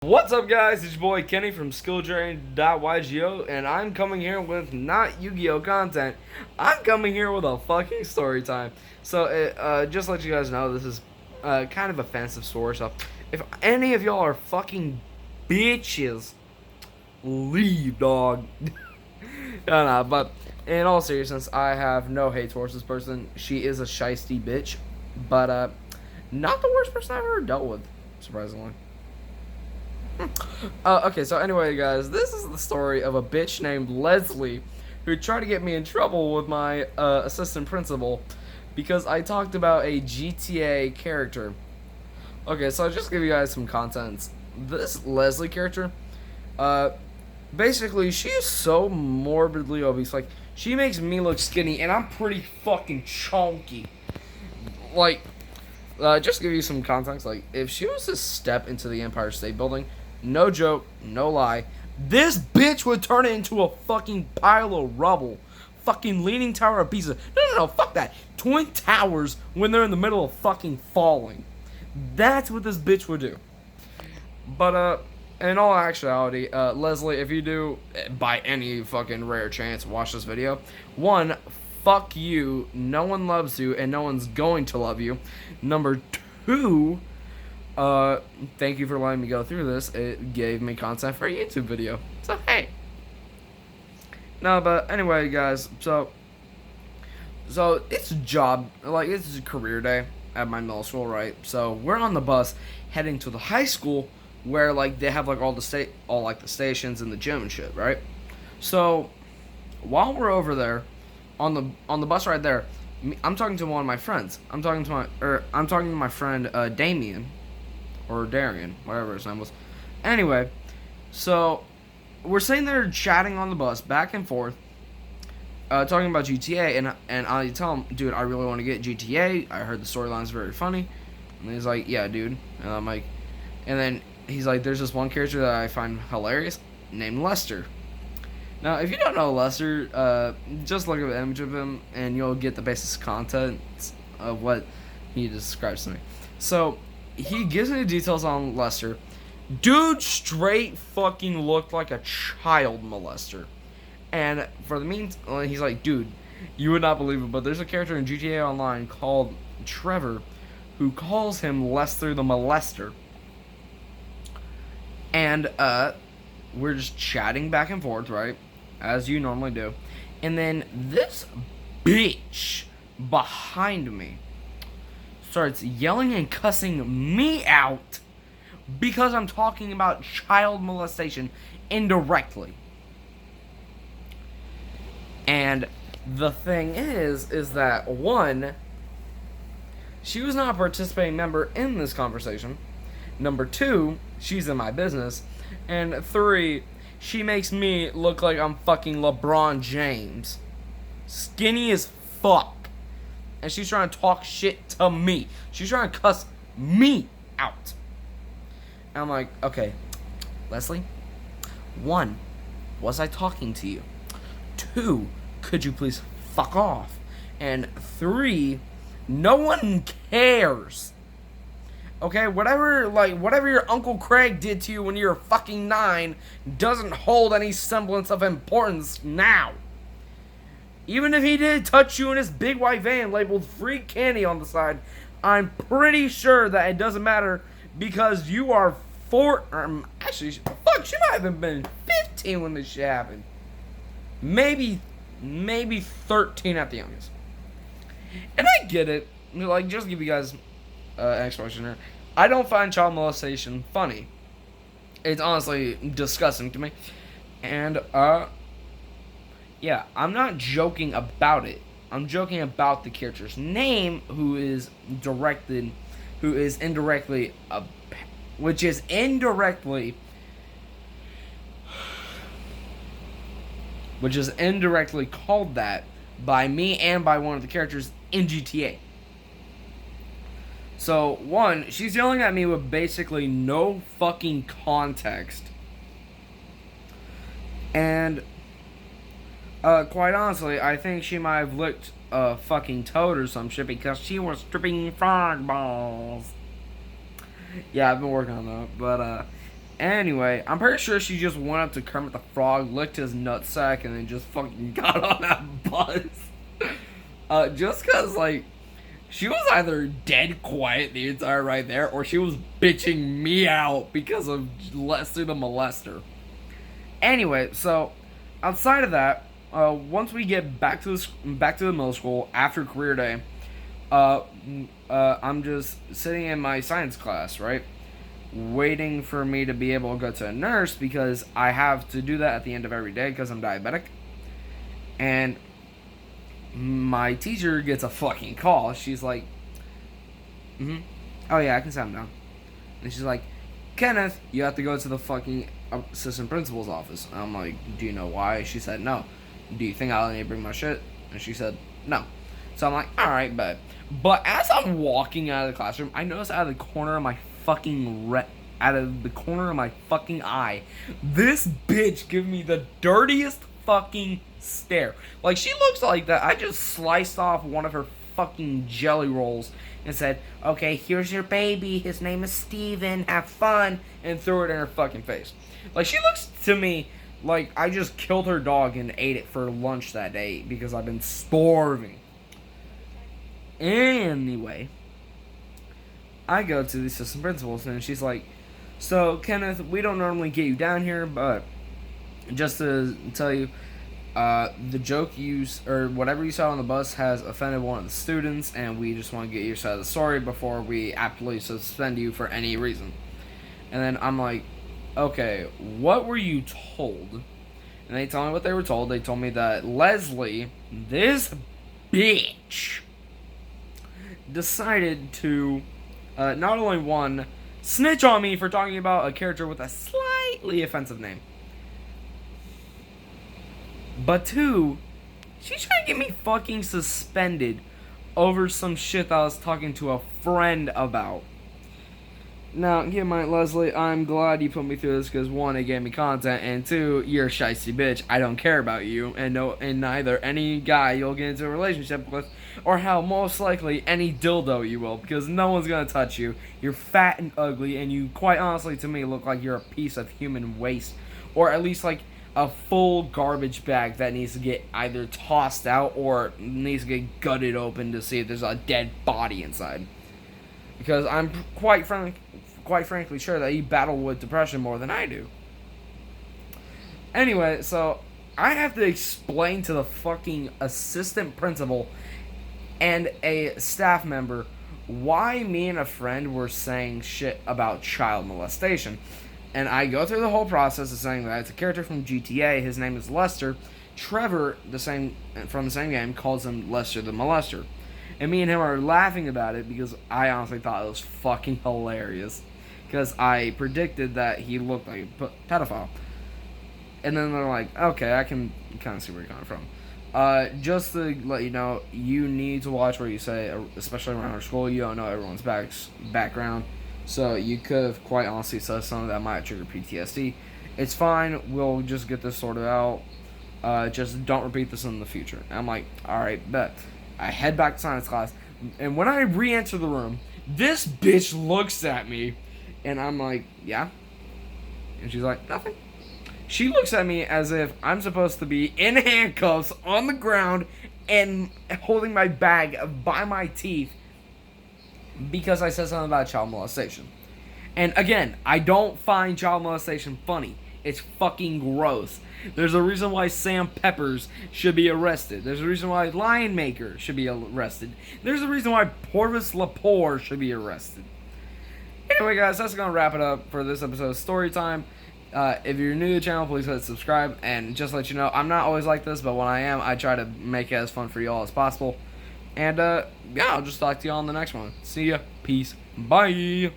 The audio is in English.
What's up, guys? It's your boy Kenny from Skilless-K, and I'm coming here with not Yu-Gi-Oh content. I'm coming here with a fucking story time. So, just to let you guys know, this is kind of offensive story. So, if any of y'all are fucking bitches, leave, dog. No, but in all seriousness, I have no hate towards this person. She is a shiesty bitch, but not the worst person I've ever dealt with, surprisingly. Okay, so anyway, guys, this is the story of a bitch named Leslie who tried to get me in trouble with my assistant principal because I talked about a GTA character. Okay, so I'll just give you guys some context. This Leslie character, basically, she is so morbidly obese. Like, she makes me look skinny, and I'm pretty fucking chunky. Like, just to give you some context, like, if she was to step into the Empire State Building, no joke, no lie, this bitch would turn it into a fucking pile of rubble. Fucking Leaning Tower of Pisa. No, fuck that. Twin Towers when they're in the middle of fucking falling. That's what this bitch would do. But, in all actuality, Leslie, if you do, by any fucking rare chance, watch this video, one, fuck you, no one loves you, and no one's going to love you. Number two, thank you for letting me go through this. It gave me content for a YouTube video. So, hey. No, but anyway, guys, so it's a job, like, it's a career day at my middle school, right? So, we're on the bus heading to the high school where, like, they have, like, all the stations and the gym and shit, right? So, while we're over there, on the bus ride there, I'm talking to one of my friends. I'm talking to my friend, Damien. Or Darian, whatever his name was. Anyway, so we're sitting there chatting on the bus, back and forth, talking about GTA, and I tell him, dude, I really want to get GTA. I heard the storyline's very funny. And he's like, yeah, dude. And I'm like, and then he's like, there's this one character that I find hilarious, named Lester. Now, if you don't know Lester, just look at the image of him, and you'll get the basic content of what he describes to me. So, he gives me the details on Lester. Dude straight fucking looked like a child molester. And for the meantime, he's like, dude, you would not believe it, but there's a character in GTA Online called Trevor who calls him Lester the Molester. And, we're just chatting back and forth, right? As you normally do. And then this bitch behind me starts yelling and cussing me out because I'm talking about child molestation indirectly. And the thing is that, one, she was not a participating member in this conversation. Number two, she's in my business. And three, she makes me look like I'm fucking LeBron James. Skinny as fuck. And she's trying to talk shit to me. She's trying to cuss me out. And I'm like, okay, Leslie, one, was I talking to you? Two, could you please fuck off? And three, no one cares. Okay, whatever your Uncle Craig did to you when you were fucking 9 doesn't hold any semblance of importance now. Even if he did touch you in his big white van labeled free candy on the side, I'm pretty sure that it doesn't matter because you are actually, fuck, she might have been 15 when this shit happened. Maybe 13 at the youngest. And I get it. Like, just to give you guys an explanation here. I don't find child molestation funny. It's honestly disgusting to me. And, yeah, I'm not joking about it. I'm joking about the character's name, which is indirectly called that by me and by one of the characters in GTA. So, one, she's yelling at me with basically no fucking context. And quite honestly, I think she might have licked a fucking toad or some shit because she was stripping frog balls. Yeah, I've been working on that. But, Anyway, I'm pretty sure she just went up to Kermit the Frog, licked his nutsack, and then just fucking got on that bus. Just cause, like, she was either dead quiet the entire ride there, or she was bitching me out because of Lester the Molester. Anyway, so, outside of that, once we get back to the middle school after career day, I'm just sitting in my science class, right? Waiting for me to be able to go to a nurse because I have to do that at the end of every day because I'm diabetic. And my teacher gets a fucking call. She's like, oh yeah, I can sound down. And she's like, Kenneth, you have to go to the fucking assistant principal's office. And I'm like, do you know why? She said, no. Do you think I'll need to bring my shit? And she said, no. So I'm like, alright, bet. But as I'm walking out of the classroom, I notice out of the corner of my fucking eye, this bitch give me the dirtiest fucking stare. Like, she looks like that I just sliced off one of her fucking jelly rolls and said, okay, here's your baby, his name is Steven, have fun, and threw it in her fucking face. Like, she looks to me like I just killed her dog and ate it for lunch that day because I've been starving. Anyway, I go to the assistant principal's and she's like, so Kenneth, we don't normally get you down here, but just to tell you, the joke or whatever you saw on the bus has offended one of the students, and we just want to get your side of the story before we aptly suspend you for any reason. And then I'm like, okay, what were you told? And they tell me what they were told. They told me that Leslie, this bitch, decided to not only one, snitch on me for talking about a character with a slightly offensive name, but two, she's trying to get me fucking suspended over some shit that I was talking to a friend about. Now, keep in mind, Leslie, I'm glad you put me through this because one, it gave me content, and two, you're a shicey bitch. I don't care about you, and neither any guy you'll get into a relationship with, or how most likely any dildo you will, because no one's gonna touch you. You're fat and ugly, and you, quite honestly, to me, look like you're a piece of human waste, or at least like a full garbage bag that needs to get either tossed out or needs to get gutted open to see if there's a dead body inside. Because I'm quite frankly sure that you battle with depression more than I do. Anyway, so I have to explain to the fucking assistant principal and a staff member why me and a friend were saying shit about child molestation. And I go through the whole process of saying that it's a character from GTA, his name is Lester. Trevor, from the same game, calls him Lester the Molester. And me and him are laughing about it because I honestly thought it was fucking hilarious. Because I predicted that he looked like a pedophile. And then they're like, okay, I can kind of see where you're coming from. Just to let you know, you need to watch what you say, especially around our school. You don't know everyone's background. So you could have quite honestly said something that might trigger PTSD. It's fine. We'll just get this sorted out. Just don't repeat this in the future. And I'm like, alright, bet. I head back to science class. And when I re-enter the room, this bitch looks at me. And I'm like, yeah? And she's like, nothing. She looks at me as if I'm supposed to be in handcuffs on the ground and holding my bag by my teeth because I said something about child molestation. And again, I don't find child molestation funny. It's fucking gross. There's a reason why Sam Peppers should be arrested. There's a reason why Lion Maker should be arrested. There's a reason why Porvis Lepore should be arrested. Anyway, guys, that's going to wrap it up for this episode of Storytime. If you're new to the channel, please hit subscribe. And just to let you know, I'm not always like this, but when I am, I try to make it as fun for you all as possible. And, yeah, I'll just talk to you all in the next one. See ya. Peace. Bye.